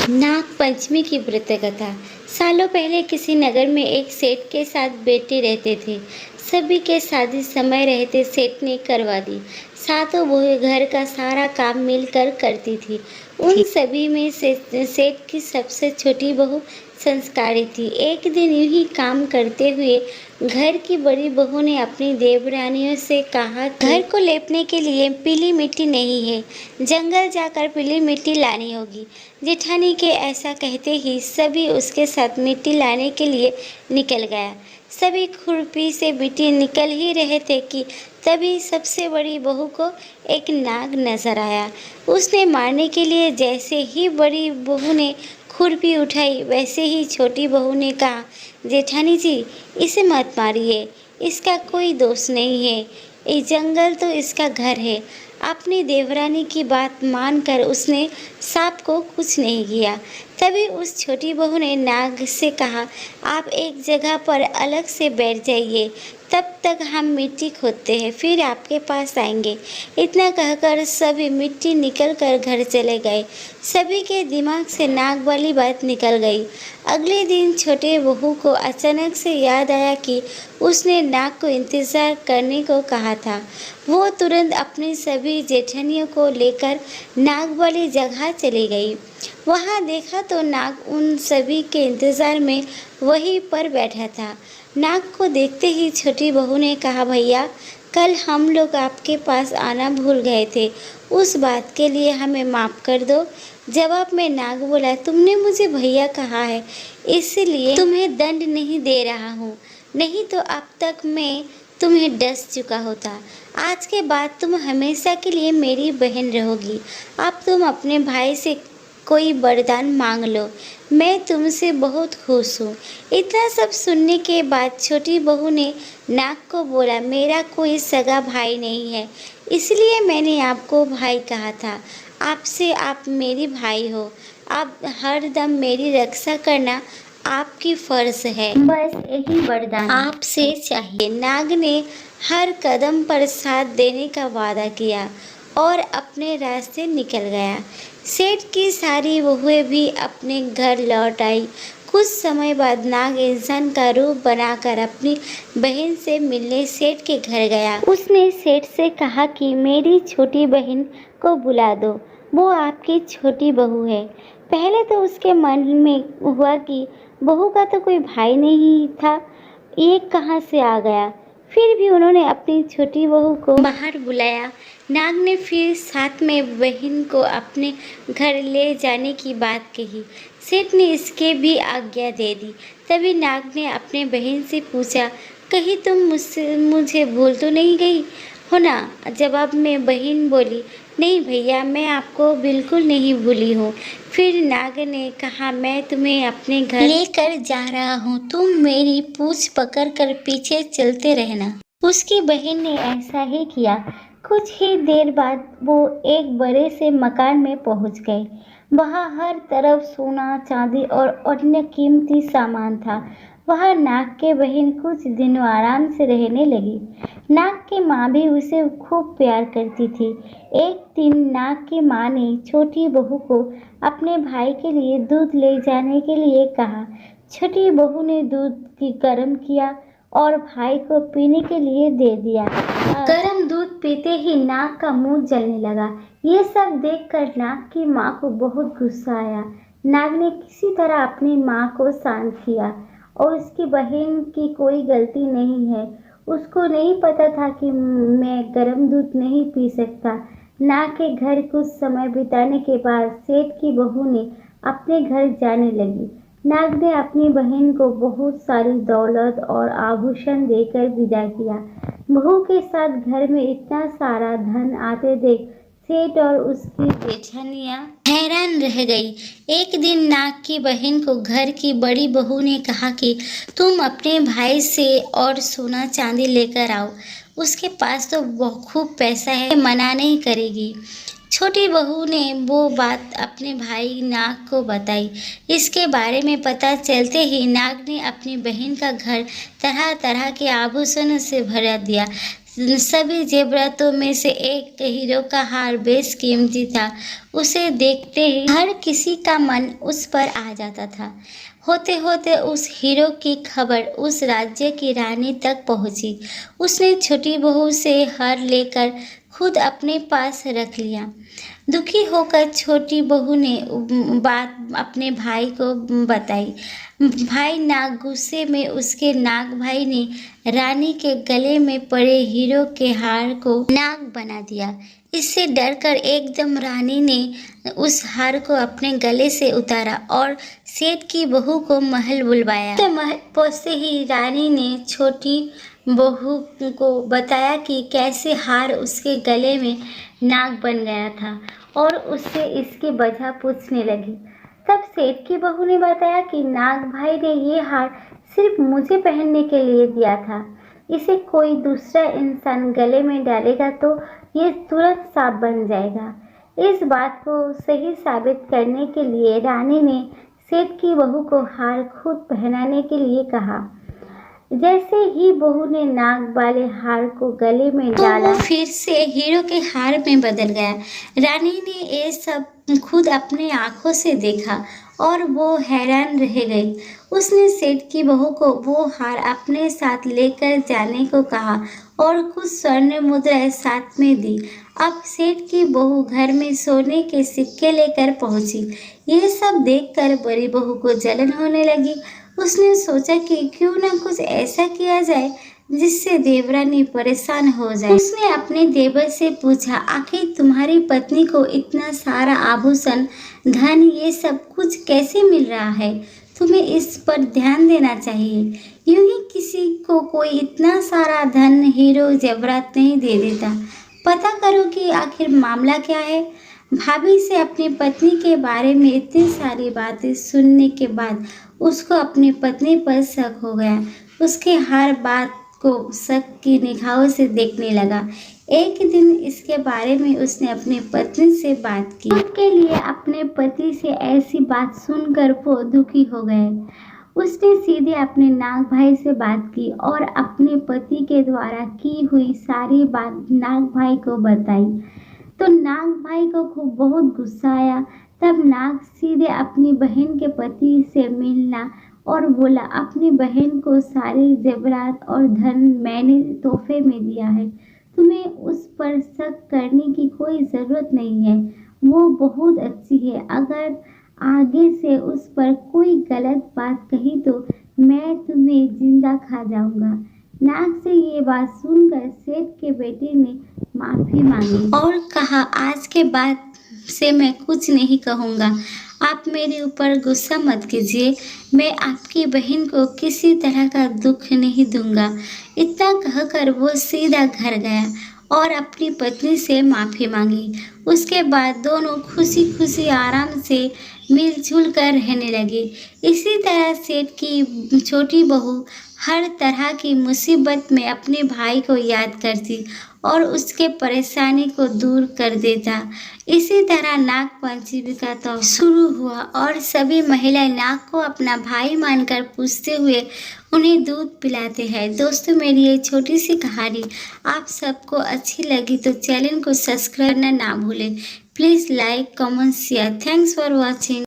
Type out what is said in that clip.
नाग पंचमी की व्रत कथा। सालों पहले किसी नगर में एक सेठ के साथ बेटे रहते थे। सभी के शादी समय रहते सेठ ने करवा दी। सातों बहुएं घर का सारा काम मिलकर करती थी। उन सभी में से सेठ की सबसे छोटी बहू संस्कारी थी। एक दिन यूं ही काम करते हुए घर की बड़ी बहू ने अपनी देवरानियों से कहा, घर को लेपने के लिए पीली मिट्टी नहीं है, जंगल जाकर पीली मिट्टी लानी होगी। जेठानी के ऐसा कहते ही सभी उसके साथ मिट्टी लाने के लिए निकल गया। सभी खुरपी से मिट्टी निकल ही रहे थे कि तभी सबसे बड़ी बहू को एक नाग नजर आया। उसने मारने के लिए जैसे ही बड़ी बहू ने खुरपी उठाई, वैसे ही छोटी बहू ने कहा, जेठानी जी, इसे मत मारिए, इसका कोई दोष नहीं है, ये जंगल तो इसका घर है। अपनी देवरानी की बात मानकर उसने सांप को कुछ नहीं किया। तभी उस छोटी बहू ने नाग से कहा, आप एक जगह पर अलग से बैठ जाइए, तब तक हम मिट्टी खोदते हैं, फिर आपके पास आएंगे। इतना कहकर सभी मिट्टी निकल कर घर चले गए। सभी के दिमाग से नाग वाली बात निकल गई। अगले दिन छोटे बहू को अचानक से याद आया कि उसने नाग को इंतज़ार करने को कहा था। वो तुरंत अपनी सभी जेठनियों को लेकर नाग वाली जगह चली गई। वहाँ देखा तो नाग उन सभी के इंतज़ार में वहीं पर बैठा था। नाग को देखते ही छोटी बहू ने कहा, भैया, कल हम लोग आपके पास आना भूल गए थे, उस बात के लिए हमें माफ़ कर दो। जवाब में नाग बोला, तुमने मुझे भैया कहा है, इसलिए तुम्हें दंड नहीं दे रहा हूँ, नहीं तो अब तक मैं तुम्हें डस चुका होता। आज के बाद तुम हमेशा के लिए मेरी बहन रहोगी। अब तुम अपने भाई से कोई वरदान मांग लो, मैं तुमसे बहुत खुश हूँ। इतना सब सुनने के बाद छोटी बहू ने नाग को बोला, मेरा कोई सगा भाई नहीं है, इसलिए मैंने आपको भाई कहा था। आपसे आप मेरी भाई हो, अब हर दम मेरी रक्षा करना आपकी फर्ज है, बस यही वरदान आपसे चाहिए। नाग ने हर कदम पर साथ देने का वादा किया और अपने रास्ते निकल गया। सेठ की सारी बहुएं भी अपने घर लौट आई। कुछ समय बाद नाग इंसान का रूप बनाकर अपनी बहन से मिलने सेठ के घर गया। उसने सेठ से कहा कि मेरी छोटी बहन को बुला दो, वो आपकी छोटी बहू है। पहले तो उसके मन में हुआ कि बहू का तो कोई भाई नहीं था, ये कहाँ से आ गया। फिर भी उन्होंने अपनी छोटी बहू को बाहर बुलाया। नाग ने फिर साथ में बहन को अपने घर ले जाने की बात कही। सेठ ने इसके भी आज्ञा दे दी। तभी नाग ने अपने बहन से पूछा, कहीं तुम मुझे भूल तो नहीं गई हो ना। जवाब में बहन बोली, नहीं भैया, मैं आपको बिल्कुल नहीं भूली हूँ। फिर नाग ने कहा, मैं तुम्हें अपने घर लेकर जा रहा हूँ, तुम मेरी पूंछ पकड़कर पीछे चलते रहना। उसकी बहन ने ऐसा ही किया। कुछ ही देर बाद वो एक बड़े से मकान में पहुंच गए। वहाँ हर तरफ सोना, चांदी और अन्य कीमती सामान था। वहाँ नाग के बहन कुछ दिन आराम से रहने लगी। नाग की माँ भी उसे खूब प्यार करती थी। एक दिन नाग की माँ ने छोटी बहू को अपने भाई के लिए दूध ले जाने के लिए कहा। छोटी बहू ने दूध की गर्म किया और भाई को पीने के लिए दे दिया। गर्म दूध पीते ही नाग का मुंह जलने लगा। ये सब देखकर नाग की माँ को बहुत गुस्सा आया। नाग ने किसी तरह अपनी माँ को शांत किया और उसकी बहन की कोई गलती नहीं है। उसको नहीं पता था कि मैं गर्म दूध नहीं पी सकता। नाग के घर कुछ समय बिताने के बाद सेठ की बहू ने अपने घर जाने लगी। नाग ने अपनी बहन को बहुत सारी दौलत और आभूषण देकर विदा किया। बहू के साथ घर में इतना सारा धन आते देख सेठ और उसकी जेठानियाँ हैरान रह गई। एक दिन नाग की बहन को घर की बड़ी बहू ने कहा कि तुम अपने भाई से और सोना चांदी लेकर आओ, उसके पास तो खूब पैसा है, मना नहीं करेगी। छोटी बहू ने वो बात अपने भाई नाग को बताई। इसके बारे में पता चलते ही नाग ने अपनी बहन का घर तरह तरह के आभूषणों से भर दिया। सभी ज़ेवरातों में से एक हीरो का हार बेश कीमती था। उसे देखते ही हर किसी का मन उस पर आ जाता था। होते होते उस हीरो की खबर उस राज्य की रानी तक पहुंची। उसने छोटी बहू से हार लेकर खुद अपने पास रख लिया। दुखी होकर छोटी बहू ने बात अपने भाई को बताई। भाई नाग गुस्से में उसके नाग भाई ने रानी के गले में पड़े हीरो के हार को नाग बना दिया। इससे डरकर एकदम रानी ने उस हार को अपने गले से उतारा और सेठ की बहू को महल बुलवाया। तो महल पहुंचते ही रानी ने छोटी बहू को बताया कि कैसे हार उसके गले में नाग बन गया था और उससे इसकी वजह पूछने लगी। तब सेठ की बहू ने बताया कि नाग भाई ने ये हार सिर्फ मुझे पहनने के लिए दिया था। इसे कोई दूसरा इंसान गले में डालेगा तो ये तुरंत सांप बन जाएगा। इस बात को सही साबित करने के लिए रानी ने सेठ की बहू को हार खुद पहनाने के लिए कहा। जैसे ही बहू ने नाग वाले हार को गले में डाला, वो फिर से हीरो के हार में बदल गया। रानी ने ये सब खुद अपने आंखों से देखा और वो हैरान रह गई। उसने सेठ की बहू को वो हार अपने साथ लेकर जाने को कहा और कुछ स्वर्ण मुद्राएं साथ में दी। अब सेठ की बहू घर में सोने के सिक्के लेकर पहुंची। यह सब देखकर बड़ी बहू को जलन होने लगी। उसने सोचा कि क्यों ना कुछ ऐसा किया जाए जिससे देवरानी परेशान हो जाए। उसने अपने देवर से पूछा, आखिर तुम्हारी पत्नी को इतना सारा आभूषण, धन, ये सब कुछ कैसे मिल रहा है? तुम्हें इस पर ध्यान देना चाहिए। यूं ही किसी को कोई इतना सारा धन, हीरो, जेवरात नहीं दे देता। पता करो कि आखिर मामला क्या है। भाभी से अपनी पत्नी के बारे में इतनी सारी बातें सुनने के बाद उसको अपनी पत्नी पर शक हो गया। उसके हर बात को शक की निगाहों से देखने लगा। एक दिन इसके बारे में उसने अपनी पत्नी से बात की। उसके लिए अपने पति से ऐसी बात सुनकर वो दुखी हो गए। उसने सीधे अपने नाग भाई से बात की और अपने पति के द्वारा की हुई सारी बात नाग भाई को बताई। तो नाग भाई को खूब बहुत गुस्सा आया। तब नाग सीधे अपनी बहन के पति से मिलना और बोला, अपनी बहन को सारे जेवरात और धन मैंने तोहफे में दिया है। तुम्हें उस पर शक करने की कोई ज़रूरत नहीं है। वो बहुत अच्छी है। अगर आगे से उस पर कोई गलत बात कही तो मैं तुम्हें जिंदा खा जाऊंगा। नाग से ये बात सुनकर सेठ के बेटे ने माफ़ी मांगी और कहा, आज के बाद से मैं कुछ नहीं कहूँगा। आप मेरे ऊपर गुस्सा मत कीजिए। मैं आपकी बहन को किसी तरह का दुख नहीं दूंगा। इतना कहकर वो सीधा घर गया और अपनी पत्नी से माफ़ी मांगी। उसके बाद दोनों खुशी खुशी आराम से मिलजुल कर रहने लगे। इसी तरह सेठ की छोटी बहू हर तरह की मुसीबत में अपने भाई को याद करती और उसके परेशानी को दूर कर देता। इसी तरह नाग पंचमी का त्योहार शुरू हुआ और सभी महिलाएं नाग को अपना भाई मानकर पूजते हुए उन्हें दूध पिलाते हैं। दोस्तों, मेरी ये छोटी सी कहानी आप सबको अच्छी लगी तो चैनल को सब्सक्राइब करना ना भूलें। Please like, comment, share. Thanks for watching.